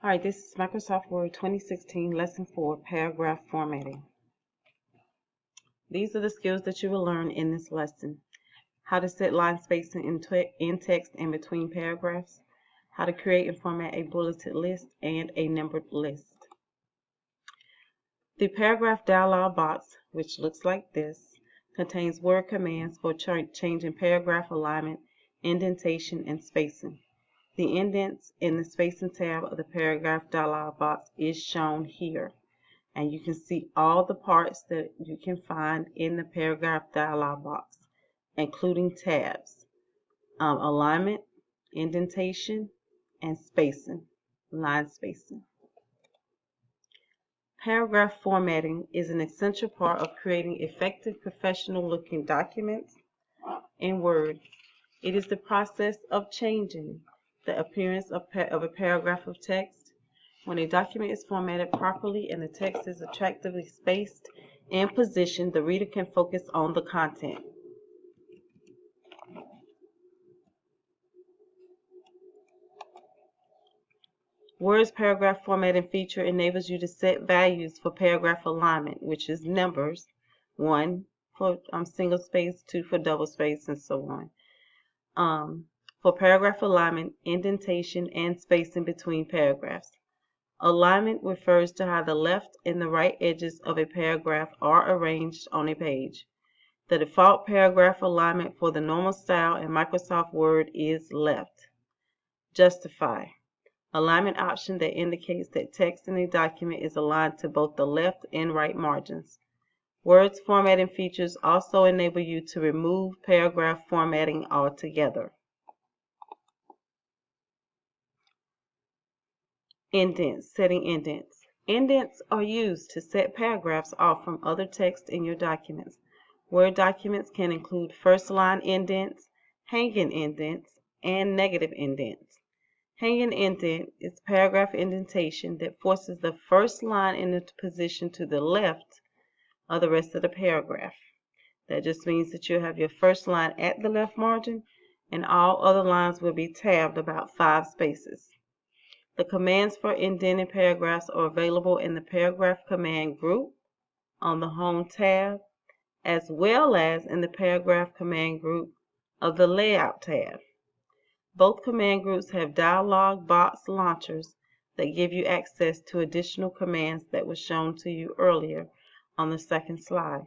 All right, this is Microsoft Word 2016, Lesson 4, Paragraph Formatting. These are the skills that you will learn in this lesson. How to set line spacing in text and between paragraphs, how to create and format a bulleted list and a numbered list. The paragraph dialog box, which looks like this, contains word commands for changing paragraph alignment, indentation, and spacing. The indents in the spacing tab of the paragraph dialog box is shown here, and you can see all the parts that you can find in the paragraph dialog box, including tabs, alignment, indentation, and spacing, line spacing. Paragraph formatting is an essential part of creating effective professional-looking documents in Word. It is the process of changing the appearance of a paragraph of text. When a document is formatted properly and the text is attractively spaced and positioned, the reader can focus on the content. Word's paragraph formatting feature enables you to set values for paragraph alignment, which is numbers, 1 for single space, 2 for double space, and so on. For paragraph alignment, indentation, and spacing between paragraphs. Alignment refers to how the left and the right edges of a paragraph are arranged on a page. The default paragraph alignment for the normal style in Microsoft Word is left. Justify. Alignment option that indicates that text in a document is aligned to both the left and right margins. Word's formatting features also enable you to remove paragraph formatting altogether. Indents, setting indents. Indents are used to set paragraphs off from other text in your documents. Word documents can include first line indents, hanging indents, and negative indents. Hanging indent is paragraph indentation that forces the first line into position to the left of the rest of the paragraph. That just means that you have your first line at the left margin and all other lines will be tabbed about 5 spaces. The commands for indented paragraphs are available in the Paragraph Command group on the Home tab, as well as in the Paragraph Command group of the Layout tab. Both command groups have dialog box launchers that give you access to additional commands that were shown to you earlier on the second slide.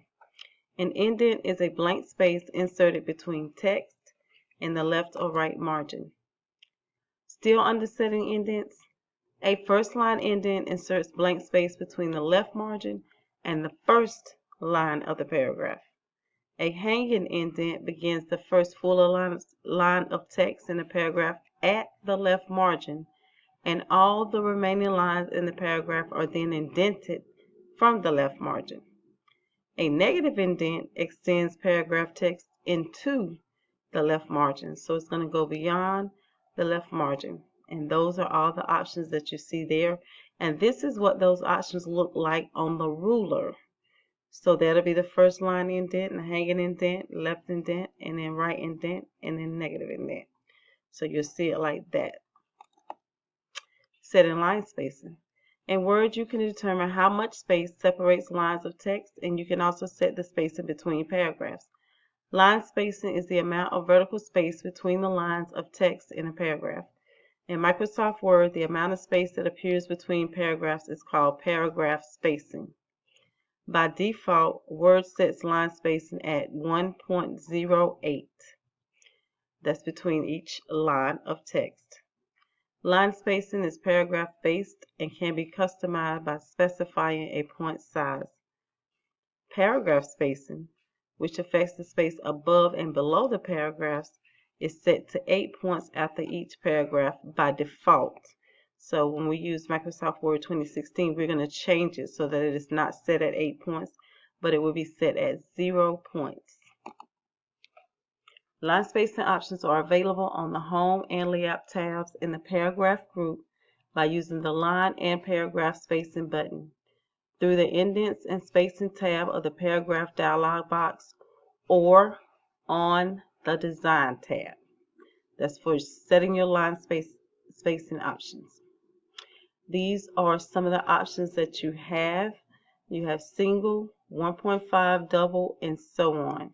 An indent is a blank space inserted between text and the left or right margin. Still under setting indents, a first line indent inserts blank space between the left margin and the first line of the paragraph. A hanging indent begins the first full line of text in the paragraph at the left margin, and all the remaining lines in the paragraph are then indented from the left margin. A negative indent extends paragraph text into the left margin, so it's going to go beyond the left margin. And those are all the options that you see there. And this is what those options look like on the ruler. So that'll be the first line indent, and hanging indent, left indent, and then right indent, and then negative indent. So you'll see it like that. Setting line spacing. In Word, you can determine how much space separates lines of text, and you can also set the spacing between paragraphs. Line spacing is the amount of vertical space between the lines of text in a paragraph. In Microsoft Word, the amount of space that appears between paragraphs is called paragraph spacing. By default, Word sets line spacing at 1.08. That's between each line of text. Line spacing is paragraph based and can be customized by specifying a point size. Paragraph spacing, which affects the space above and below the paragraphs, is set to 8 points after each paragraph by default. So when we use Microsoft Word 2016, we're going to change it so that it is not set at 8 points, but it will be set at 0 points. Line spacing options are available on the Home and Layout tabs in the Paragraph group by using the Line and Paragraph Spacing button, through the Indents and Spacing tab of the Paragraph dialog box, or on the Design tab. That's for setting your line spacing options. These are some of the options that you have. You have single, 1.5, double, and so on.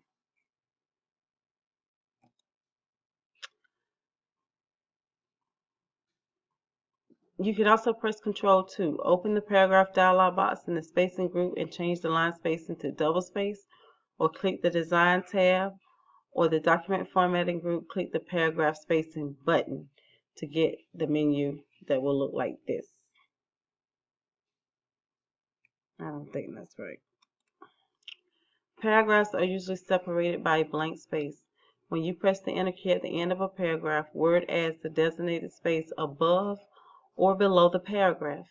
You can also press Control 2. Open the paragraph dialog box in the spacing group and change the line spacing to double space, or click the Design tab, or the Document Formatting group, click the Paragraph Spacing button to get the menu that will look like this. I don't think that's right. Paragraphs are usually separated by a blank space. When you press the Enter key at the end of a paragraph, Word adds the designated space above or below the paragraph.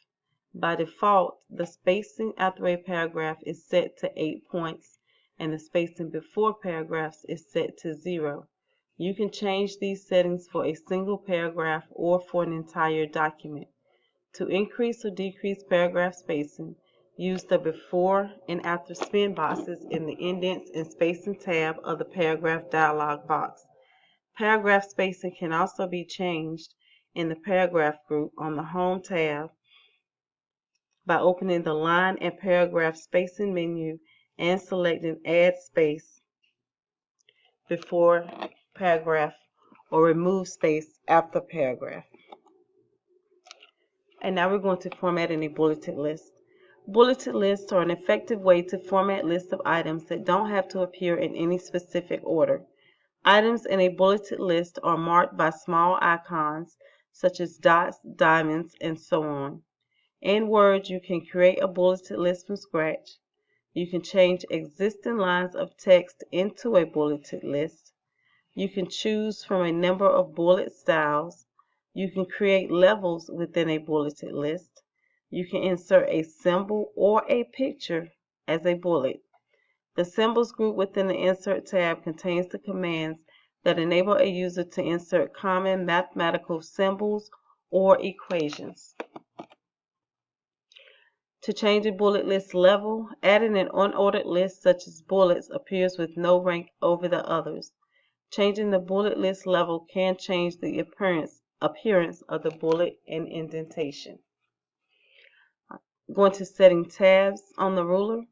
By default, the spacing after a paragraph is set to 8 points, and the spacing before paragraphs is set to 0. You can change these settings for a single paragraph or for an entire document. To increase or decrease paragraph spacing, use the before and after spin boxes in the Indents and Spacing tab of the Paragraph dialog box. Paragraph spacing can also be changed in the Paragraph group on the Home tab by opening the Line and Paragraph Spacing menu and selecting Add Space before paragraph or Remove space after paragraph. And now we're going to format in a bulleted list. Bulleted lists are an effective way to format lists of items that don't have to appear in any specific order. Items in a bulleted list are marked by small icons such as dots, diamonds, and so on. In Word, you can create a bulleted list from scratch. You can change existing lines of text into a bulleted list. You can choose from a number of bullet styles. You can create levels within a bulleted list. You can insert a symbol or a picture as a bullet. The Symbols group within the Insert tab contains the commands that enable a user to insert common mathematical symbols or equations. To change a bullet list level, adding an unordered list such as bullets appears with no rank over the others. Changing the bullet list level can change the appearance of the bullet and indentation. Going to Setting Tabs on the ruler.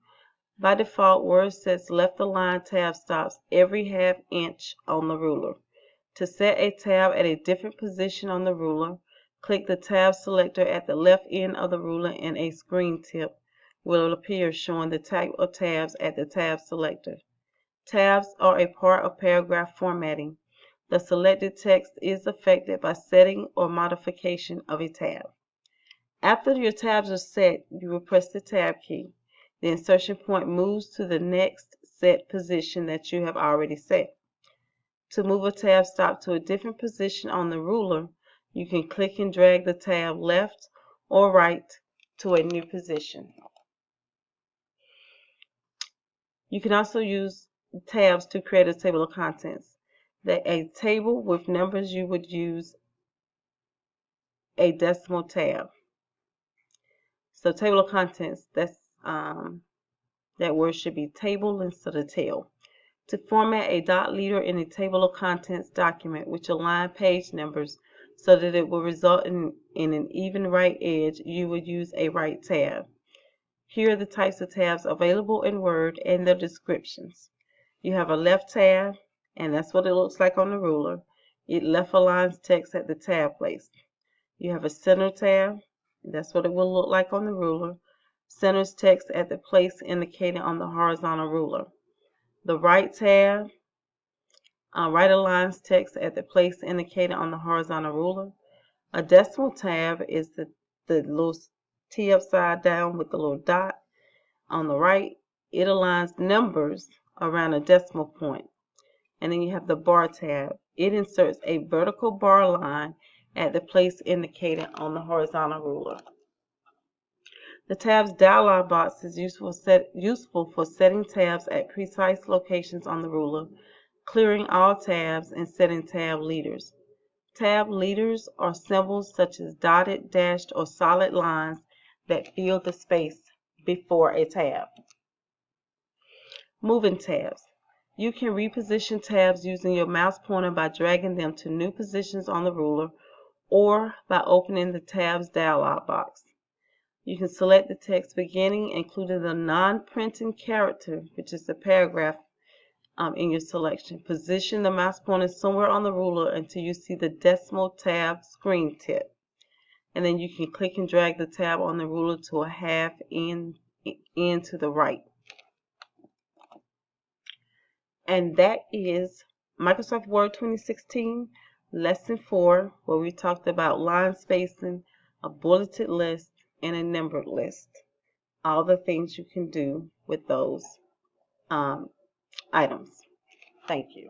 By default, Word sets left align tab stops every ½ inch on the ruler. To set a tab at a different position on the ruler, click the tab selector at the left end of the ruler and a screen tip will appear showing the type of tabs at the tab selector. Tabs are a part of paragraph formatting. The selected text is affected by setting or modification of a tab. After your tabs are set, you will press the Tab key. The insertion point moves to the next set position that you have already set. To move a tab stop to a different position on the ruler, you can click and drag the tab left or right to a new position. You can also use tabs to create a table of contents. A table with numbers, you would use a decimal tab. So table of contents, that word should be table instead of tail. To format a dot leader in a table of contents document which align page numbers so that it will result in an even right edge, you would use a right tab. Here are the types of tabs available in Word and their descriptions. You have a left tab, and that's what it looks like on the ruler. It left aligns text at the tab place. You have a center tab. That's what it will look like on the ruler. Centers text at the place indicated on the horizontal ruler. The right tab right aligns text at the place indicated on the horizontal ruler. A decimal tab is the little T upside down with the little dot on the right. It aligns numbers around a decimal point. And then you have the bar tab. It inserts a vertical bar line at the place indicated on the horizontal ruler. The Tabs dialog box is useful for setting tabs at precise locations on the ruler, clearing all tabs, and setting tab leaders. Tab leaders are symbols such as dotted, dashed, or solid lines that fill the space before a tab. Moving tabs. You can reposition tabs using your mouse pointer by dragging them to new positions on the ruler, or by opening the Tabs dialog box. You can select the text beginning, including the non-printing character, which is the paragraph in your selection. Position the mouse pointer somewhere on the ruler until you see the decimal tab screen tip. And then you can click and drag the tab on the ruler to a half in to the right. And that is Microsoft Word 2016 Lesson 4, where we talked about line spacing, a bulleted list, and a numbered list. All the things you can do with those items. Thank you.